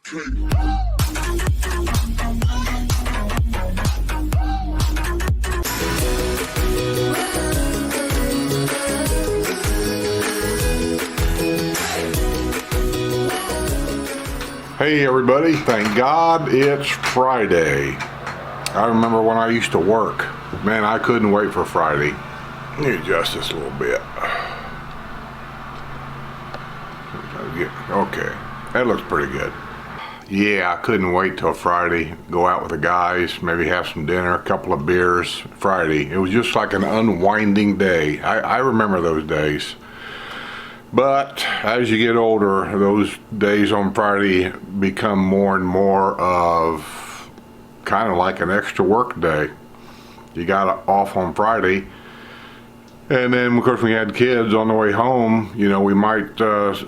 Hey everybody, thank God it's Friday. I remember when I used to work. Man, I couldn't wait for Friday. Let me adjust this a little bit. Okay, that looks pretty good. Yeah, I couldn't wait till Friday. Go out with the guys, maybe have some dinner, a couple of beers. Friday, it was just like an unwinding day. I remember those days. But as you get older, those days on Friday become more and more of kind of like an extra work day. You got off on Friday, and then of course when you had kids on the way home, you know, we might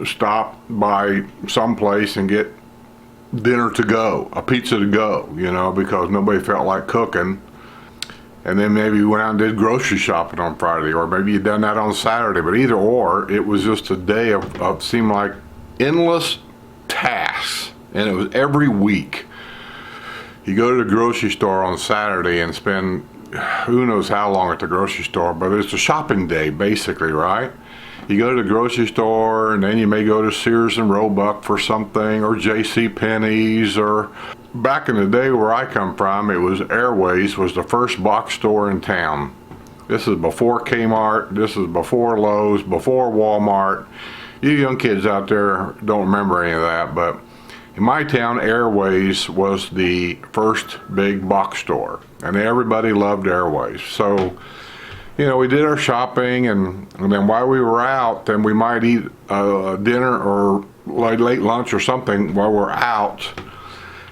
stop by someplace and get dinner to go, a pizza to go, you know, because nobody felt like cooking. And then maybe we went out and did grocery shopping on Friday, or maybe you'd done that on Saturday. But either or, it was just a day of seemed like endless tasks, and it was every week. You go to the grocery store on Saturday and spend who knows how long at the grocery store, but it's a shopping day basically, right? You go to the grocery store, and then you may go to Sears and Roebuck for something, or J.C. Penney's, or back in the day where I come from, it was Airways was the first box store in town. This is before Kmart, this is before Lowe's, before Walmart. You young kids out there don't remember any of that, but in my town, Airways was the first big box store, and everybody loved Airways. So, you know, we did our shopping, and then while we were out, then we might eat dinner or late lunch or something while we're out.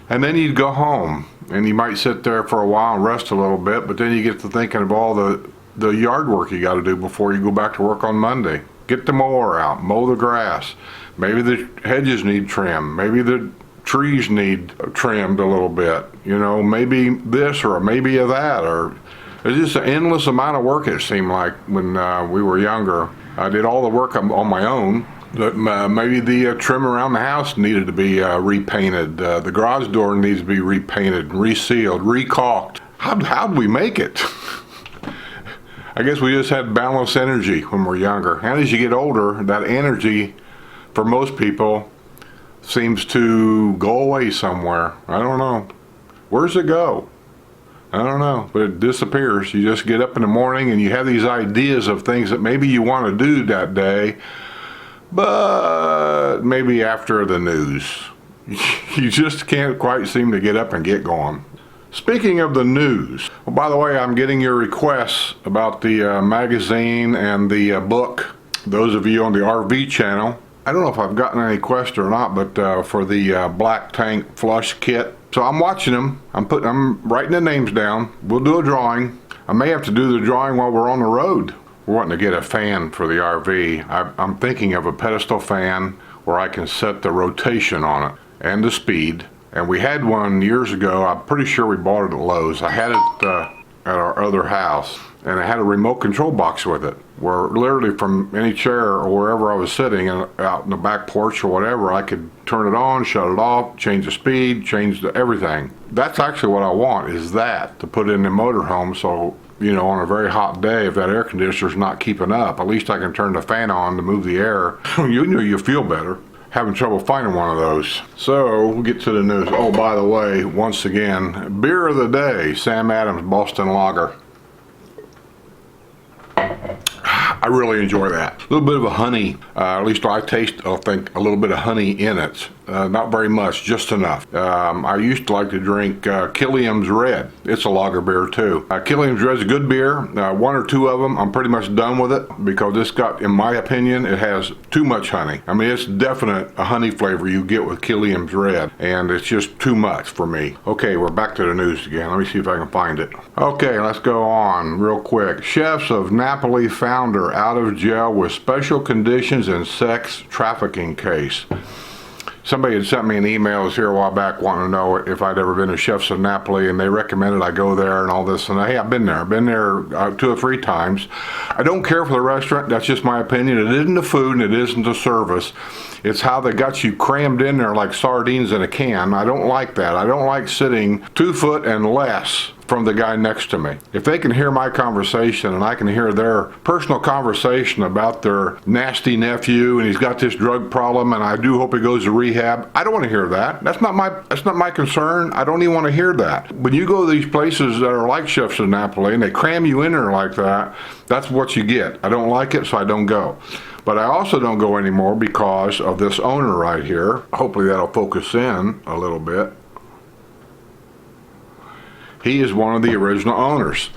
And then you'd go home, and you might sit there for a while and rest a little bit, but then you get to thinking of all the yard work you got to do before you go back to work on Monday. Get the mower out, mow the grass. Maybe the hedges need trimmed. Maybe the trees need trimmed a little bit. You know, maybe this or maybe that. Or it's just an endless amount of work, it seemed like, when we were younger. I did all the work on my own. Maybe the trim around the house needed to be repainted. The garage door needs to be repainted, resealed, recaulked. How'd we make it? I guess we just had balanced energy when we're younger. And as you get older, that energy, for most people, seems to go away somewhere. I don't know. Where's it go? I don't know, but it disappears. You just get up in the morning and you have these ideas of things that maybe you want to do that day, but maybe after the news. You just can't quite seem to get up and get going. Speaking of the news, well, by the way, I'm getting your requests about the magazine and the book. Those of you on the RV channel, I don't know if I've gotten any requests or not, but for the black tank flush kit. So I'm watching them. I'm writing the names down. We'll do a drawing. I may have to do the drawing while we're on the road. We're wanting to get a fan for the RV. I'm thinking of a pedestal fan where I can set the rotation on it and the speed. And we had one years ago. I'm pretty sure we bought it at Lowe's. I had it at our other house, and it had a remote control box with it, where literally from any chair or wherever I was sitting out in the back porch or whatever, I could turn it on, shut it off, change the speed, change everything. That's actually what I want, is that, to put in the motorhome, so, you know, on a very hot day, if that air conditioner's not keeping up, at least I can turn the fan on to move the air. You know, you feel better. Having trouble finding one of those. So we'll get to the news. Oh, by the way, once again, beer of the day, Sam Adams Boston Lager. I really enjoy that. A little bit of a honey, at least I think a little bit of honey in it. Not very much, just enough. I used to like to drink Killiam's Red. It's a lager beer too. Killiam's Red's a good beer. One or two of them, I'm pretty much done with it because it's got, in my opinion, it has too much honey. I mean, it's definite a honey flavor you get with Killiam's Red, and it's just too much for me. Okay, we're back to the news again. Let me see if I can find it. Okay, let's go on real quick. Chefs of Napoli founder out of jail with special conditions in sex trafficking case. Somebody had sent me an email here a while back wanting to know if I'd ever been to Chefs of Napoli, and they recommended I go there and all this. And hey, I've been there. I've been there 2 or 3 times. I don't care for the restaurant. That's just my opinion. It isn't the food and it isn't the service. It's how they got you crammed in there like sardines in a can. I don't like that. I don't like sitting 2 foot and less from the guy next to me. If they can hear my conversation and I can hear their personal conversation about their nasty nephew and he's got this drug problem and I do hope he goes to rehab, I don't want to hear that. That's not my concern. I don't even want to hear that. When you go to these places that are like Chefs of Napoli and they cram you in there like that, that's what you get. I don't like it, so I don't go. But I also don't go anymore because of this owner right here. Hopefully that'll focus in a little bit. He is one of the original owners.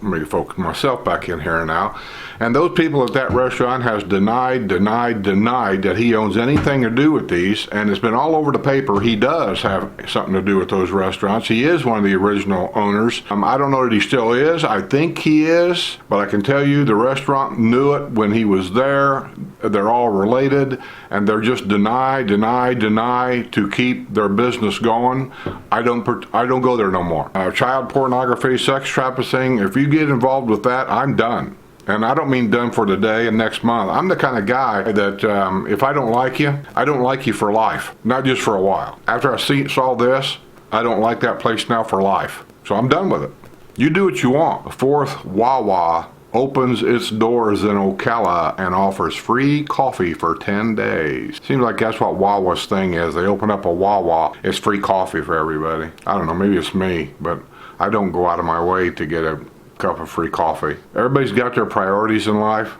Let me focus myself back in here now. And those people at that restaurant has denied that he owns anything to do with these, and it's been all over the paper. He does have something to do with those restaurants. He is one of the original owners. I don't know that he still is. I think he is, but I can tell you the restaurant knew it when he was there. They're all related, and they're just deny to keep their business going. I don't go there no more. Child pornography, sex trafficking, if you get involved with that, I'm done. And I don't mean done for today and next month. I'm the kind of guy that if I don't like you, I don't like you for life, not just for a while. After I saw this, I don't like that place now for life. So I'm done with it. You do what you want. The 4th Wawa opens its doors in Ocala and offers free coffee for 10 days. Seems like that's what Wawa's thing is. They open up a Wawa, it's free coffee for everybody. I don't know, maybe it's me, but I don't go out of my way to get a cup of free coffee. Everybody's got their priorities in life.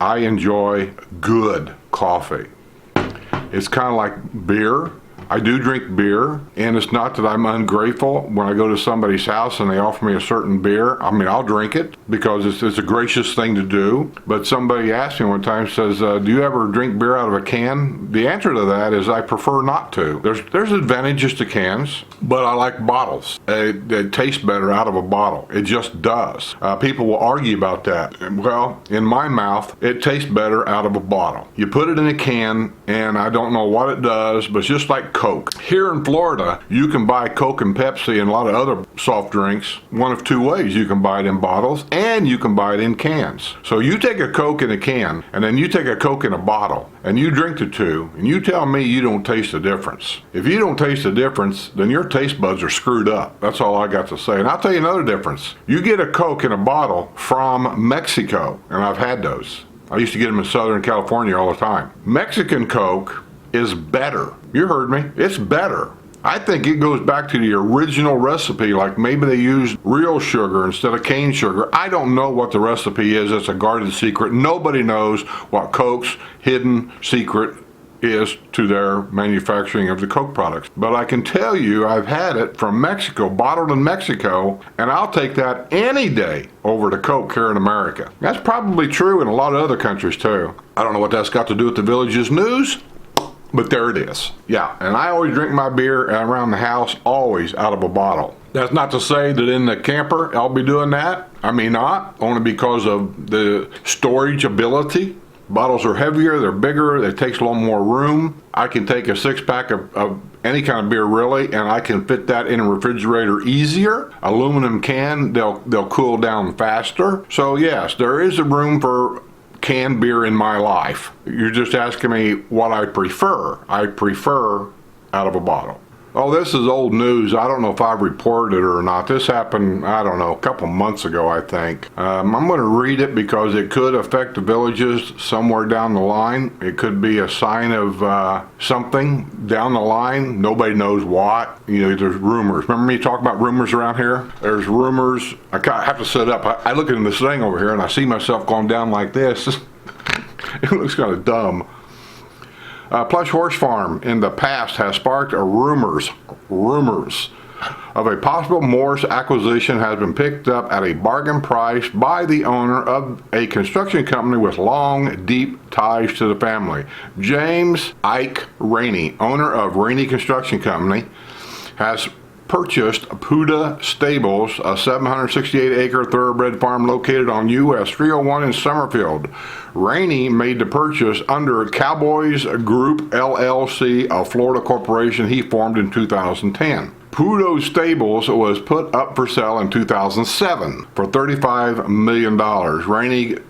I enjoy good coffee. It's kind of like beer. I do drink beer, and it's not that I'm ungrateful when I go to somebody's house and they offer me a certain beer. I mean, I'll drink it because it's a gracious thing to do. But somebody asked me one time, says, do you ever drink beer out of a can? The answer to that is I prefer not to. There's advantages to cans, but I like bottles. It tastes better out of a bottle. It just does. People will argue about that. Well, in my mouth, it tastes better out of a bottle. You put it in a can, and I don't know what it does, but it's just like Coke. Here in Florida, you can buy Coke and Pepsi and a lot of other soft drinks one of 2 ways. You can buy it in bottles and you can buy it in cans. So you take a Coke in a can and then you take a Coke in a bottle and you drink the two and you tell me you don't taste the difference. If you don't taste the difference, then your taste buds are screwed up. That's all I got to say. And I'll tell you another difference. You get a Coke in a bottle from Mexico, and I've had those. I used to get them in Southern California all the time. Mexican Coke is better. You heard me. It's better. I think it goes back to the original recipe, like maybe they used real sugar instead of cane sugar. I don't know what the recipe is. It's a guarded secret. Nobody knows what Coke's hidden secret is to their manufacturing of the Coke products. But I can tell you I've had it from Mexico, bottled in Mexico, and I'll take that any day over to Coke here in America. That's probably true in a lot of other countries too. I don't know what that's got to do with the Village's news, but there it is. Yeah, and I always drink my beer around the house, always out of a bottle. That's not to say that in the camper I'll be doing that. I may not, only because of the storage ability. Bottles are heavier, they're bigger, it takes a little more room. I can take a 6-pack of any kind of beer really, and I can fit that in a refrigerator easier. Aluminum can, they'll cool down faster. So yes, there is a room for canned beer in my life. You're just asking me what I prefer. I prefer out of a bottle. Oh, this is old news. I don't know if I've reported it or not. This happened, I don't know, a couple months ago, I think. I'm going to read it because it could affect the Villages somewhere down the line. It could be a sign of something down the line. Nobody knows what. You know, there's rumors. Remember me talking about rumors around here? There's rumors. I have to sit up. I look at this thing over here and I see myself going down like this. It looks kind of dumb. Plush Horse Farm in the past has sparked rumors of a possible Morse acquisition has been picked up at a bargain price by the owner of a construction company with long, deep ties to the family. James Ike Rainey, owner of Rainey Construction Company, has purchased Puda Stables, a 768-acre thoroughbred farm located on US 301 in Summerfield. Rainey made the purchase under Cowboys Group LLC, a Florida corporation he formed in 2010. Puda Stables was put up for sale in 2007 for $35 million.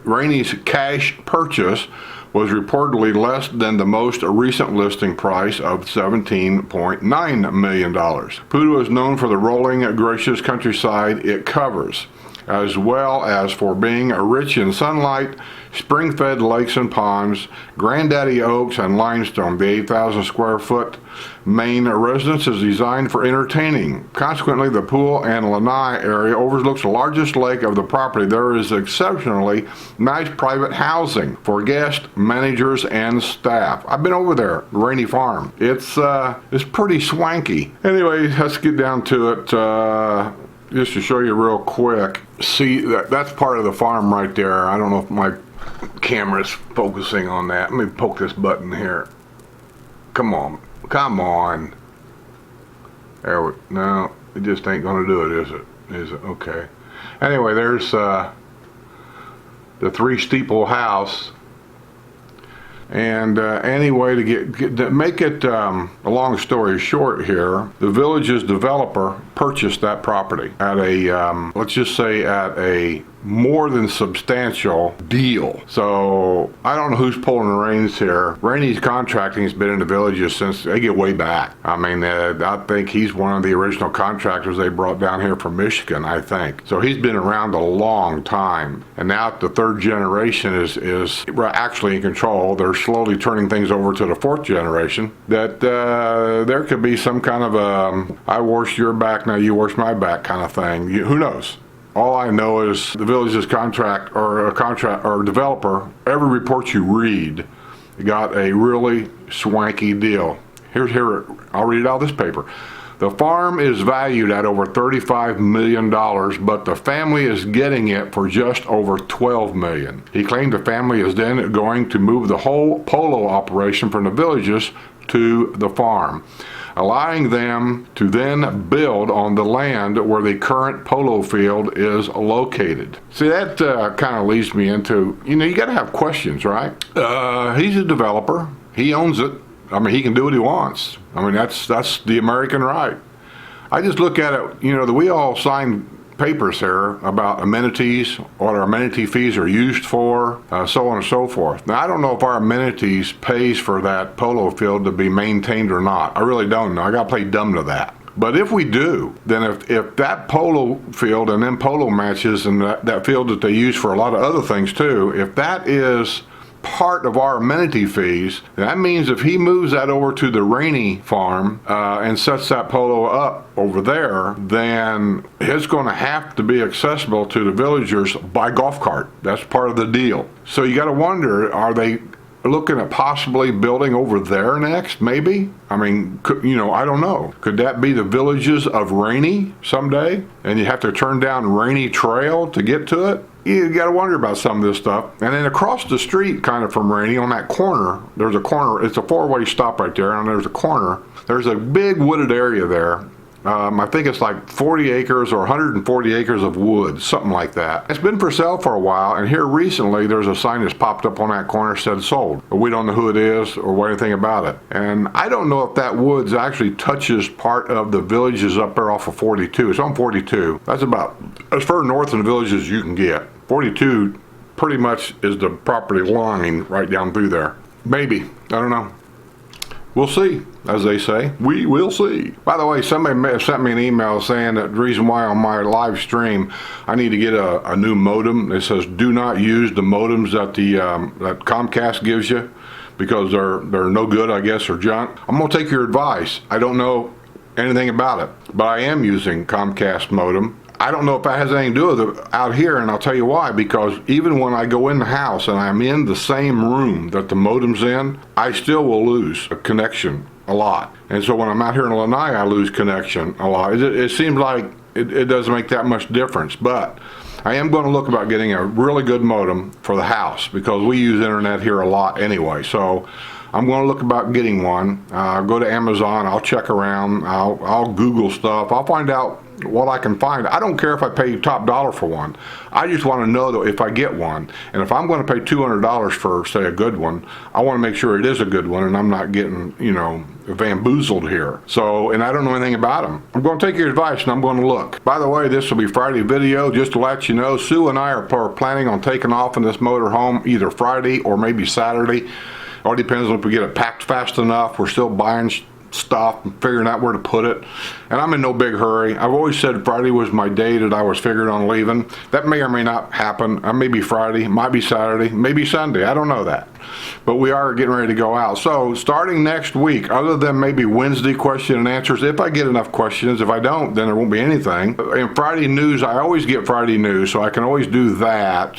Rainey's cash purchase was reportedly less than the most recent listing price of $17.9 million. Puda is known for the rolling, gracious countryside it covers, as well as for being rich in sunlight, spring-fed lakes and ponds, granddaddy oaks, and limestone. The 8,000 square foot main residence is designed for entertaining. Consequently, the pool and lanai area overlooks the largest lake of the property. There is exceptionally nice private housing for guests, managers, and staff. I've been over there, Rainey Farm. It's pretty swanky. Anyway, let's get down to it. Just to show you real quick. See, that's part of the farm right there. I don't know if my camera's focusing on that. Let me poke this button here. Come on. No, it just ain't gonna do it, is it? Is it? Okay. Anyway, there's the three steeple house. And anyway, to make it a long story short here, the village's developer purchased that property at a, let's just say at a more than substantial deal. So I don't know who's pulling the reins here. Rainey's Contracting has been in the villages since they get way back. I mean, I think he's one of the original contractors they brought down here from Michigan, I think. So he's been around a long time. And now the third generation is actually in control. They're slowly turning things over to the fourth generation. That there could be some kind of a, I wash your back, now you wash my back kind of thing. Who knows? All I know is the village's contract or developer, every report you read, got a really swanky deal. Here, I'll read it out of this paper. The farm is valued at over $35 million, but the family is getting it for just over $12 million. He claimed the family is then going to move the whole polo operation from the villages to the farm, allowing them to then build on the land where the current polo field is located. See, that kind of leads me into, you got to have questions, right? He's a developer. He owns it. I mean, he can do what he wants. I mean, that's the American right. I just look at it, that we all sign papers here about amenities, what our amenity fees are used for, so on and so forth. Now, I don't know if our amenities pays for that polo field to be maintained or not. I really don't know. I got to play dumb to that. But if we do, then if that polo field and then polo matches and that field that they use for a lot of other things too, if that is part of our amenity fees, that means if he moves that over to the Rainey farm and sets that polo up over there, then it's going to have to be accessible to the villagers by golf cart. That's part of the deal. So you got to wonder, are they looking at possibly building over there next, maybe? I mean, I don't know. Could that be the villages of Rainey someday? And you have to turn down Rainey Trail to get to it? You got to wonder about some of this stuff. And then across the street, kind of from Rainey, on that corner, there's a corner. It's a four-way stop right there, and there's a corner. There's a big wooded area there. I think it's like 40 acres or 140 acres of wood, something like that. It's been for sale for a while, and here recently there's a sign that's popped up on that corner that said sold. But we don't know who it is or anything about it. And I don't know if that woods actually touches part of the villages up there off of 42. It's on 42. That's about as far north in the villages as you can get. 42 pretty much is the property line right down through there. Maybe. I don't know. We'll see, as they say. We will see. By the way, somebody may have sent me an email saying that the reason why on my live stream I need to get a new modem. It says do not use the modems that that Comcast gives you because they're no good, I guess, or junk. I'm going to take your advice. I don't know anything about it, but I am using Comcast modem. I don't know if that has anything to do with it out here, and I'll tell you why. Because even when I go in the house and I'm in the same room that the modem's in, I still will lose a connection a lot. And so when I'm out here in Lanai, I lose connection a lot. It seems like it doesn't make that much difference. But I am going to look about getting a really good modem for the house because we use internet here a lot anyway. So I'm going to look about getting one. Go to Amazon, I'll check around, I'll Google stuff, I'll find out what I can find. I don't care if I pay top dollar for one. I just want to know that if I get one, and if I'm going to pay $200 for, say, a good one, I want to make sure it is a good one and I'm not getting, bamboozled here. So, and I don't know anything about them. I'm going to take your advice and I'm going to look. By the way, this will be Friday video. Just to let you know, Sue and I are planning on taking off in this motor home either Friday or maybe Saturday. All depends on if we get it packed fast enough. We're still buying stuff and figuring out where to put it, and I'm in no big hurry. I've always said Friday was my day that I was figuring on leaving. That may or may not happen. May be Friday, might be Saturday, maybe Sunday. I don't know that, but we are getting ready to go out. So starting next week, other than maybe Wednesday question and answers, if I get enough questions. If I don't, then there won't be anything. And Friday news, I always get Friday news, so I can always do that.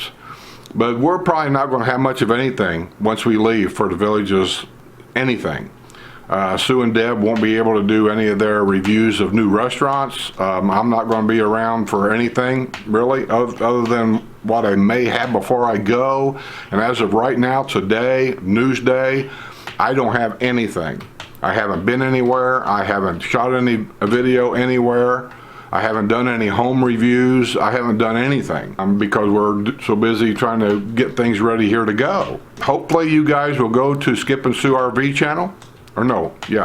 But we're probably not going to have much of anything once we leave for the villages, anything. Sue and Deb won't be able to do any of their reviews of new restaurants. I'm not going to be around for anything, really, other than what I may have before I go. And as of right now, today, Newsday, I don't have anything. I haven't been anywhere. I haven't shot any video anywhere. I haven't done any home reviews. I haven't done anything because we're so busy trying to get things ready here to go. Hopefully you guys will go to Skip and Sue RV channel.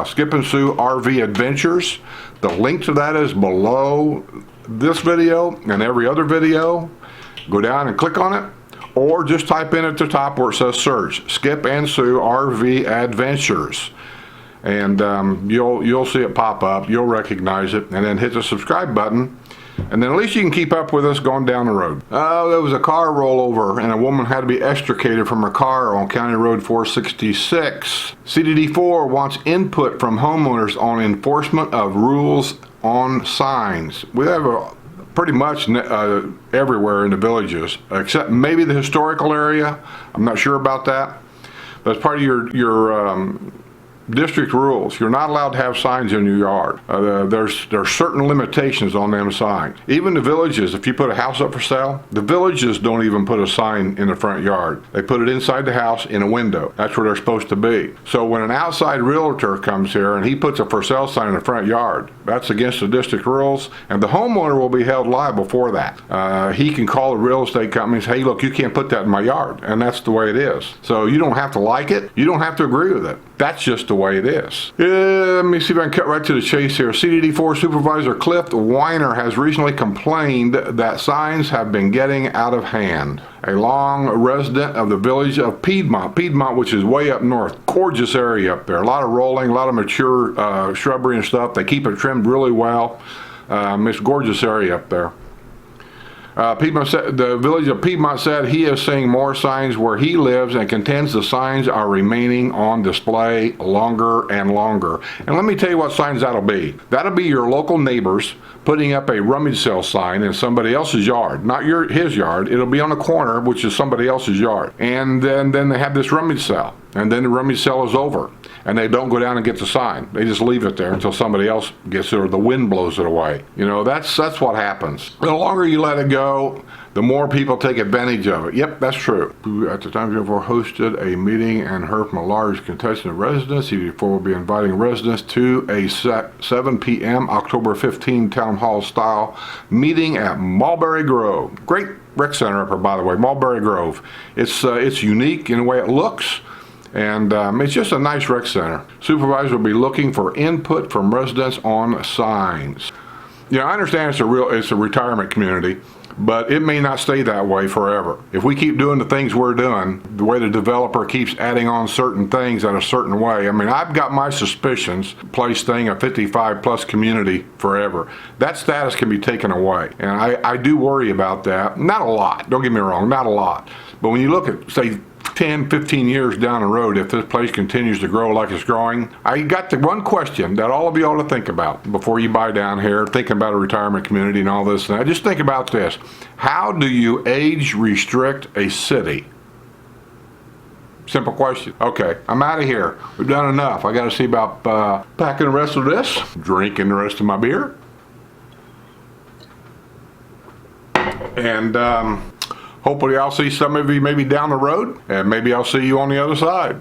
Skip and Sue RV Adventures. The link to that is below this video and every other video. Go down and click on it, or just type in at the top where it says search, Skip and Sue RV Adventures. And you'll see it pop up, you'll recognize it, and then hit the subscribe button. And then at least you can keep up with us going down the road. There was a car rollover and a woman had to be extricated from her car on County Road 466. CDD4 wants input from homeowners on enforcement of rules on signs. We have pretty much everywhere in the villages, except maybe the historical area. I'm not sure about that. But as part of your district rules, you're not allowed to have signs in your yard. There's certain limitations on them signs. Even the villages, if you put a house up for sale, the villages don't even put a sign in the front yard. They put it inside the house in a window. That's where they're supposed to be. So when an outside realtor comes here and he puts a for sale sign in the front yard, that's against the district rules, and the homeowner will be held liable for that. He can call the real estate company and say, hey, look, you can't put that in my yard, and that's the way it is. So you don't have to like it. You don't have to agree with it. That's just the way it is. Let me see if I can cut right to the chase here. CDD4 Supervisor Cliff Weiner has recently complained that signs have been getting out of hand. A long resident of the village of Piedmont, which is way up north. Gorgeous area up there. A lot of rolling, a lot of mature shrubbery and stuff. They keep it trimmed really well. It's a gorgeous area up there. The village of Piedmont said he is seeing more signs where he lives and contends the signs are remaining on display longer and longer. And let me tell you what signs that'll be. That'll be your local neighbors putting up a rummage sale sign in somebody else's yard, not his yard. It'll be on the corner, which is somebody else's yard. And then they have this rummage sale, and then the rummage sale is over, and they don't go down and get the sign. They just leave it there until somebody else gets it or the wind blows it away. That's what happens. The longer you let it go, the more people take advantage of it. Yep, that's true. At the time, CDD4 hosted a meeting and heard from a large contingent of residents. CDD4 will be inviting residents to a 7 p.m. October 15 town hall style meeting at Mulberry Grove. Great rec center up here, by the way, Mulberry Grove. It's unique in the way it looks. And it's just a nice rec center. Supervisor will be looking for input from residents on signs. I understand it's a retirement community, but it may not stay that way forever. If we keep doing the things we're doing, the way the developer keeps adding on certain things in a certain way, I've got my suspicions, place staying a 55 plus community forever. That status can be taken away. And I do worry about that. Not a lot, don't get me wrong, not a lot. But when you look at, say, 10, 15 years down the road, if this place continues to grow like it's growing, I got the one question that all of you ought to think about before you buy down here, thinking about a retirement community and all this. And just think about this. How do you age restrict a city? Simple question. Okay, I'm out of here. We've done enough. I got to see about packing the rest of this, drinking the rest of my beer, and hopefully I'll see some of you maybe down the road, and maybe I'll see you on the other side.